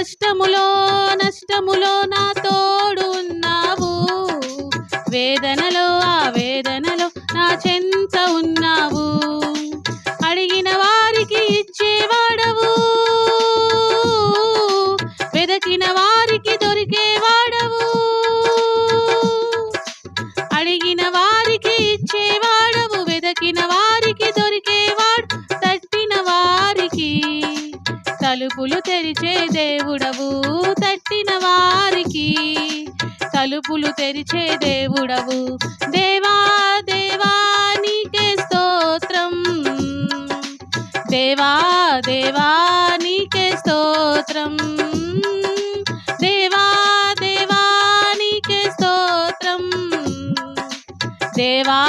కష్టములో నష్టములో నా తోడు ఉన్నావు, వేదనలో ఆ వేదనలో నా చెంత ఉన్నావు. అడిగిన వారికి ఇచ్చేవాడవు, వెదకిన వారికి దొరికేవాడవు. అడిగిన వారికి ఇచ్చేవాడవు, వెదకిన వారికి దొరికేవాడు. తట్టిన వారికి తలుపులు తెరిచే దేవుడవు, తట్టిన వారికి తలుపులు తెరిచే దేవుడవు. దేవా దేవా నీకే స్తోత్రం, దేవా దేవా నీకే స్తోత్రం, దేవా దేవా నీకే స్తోత్రం, దేవా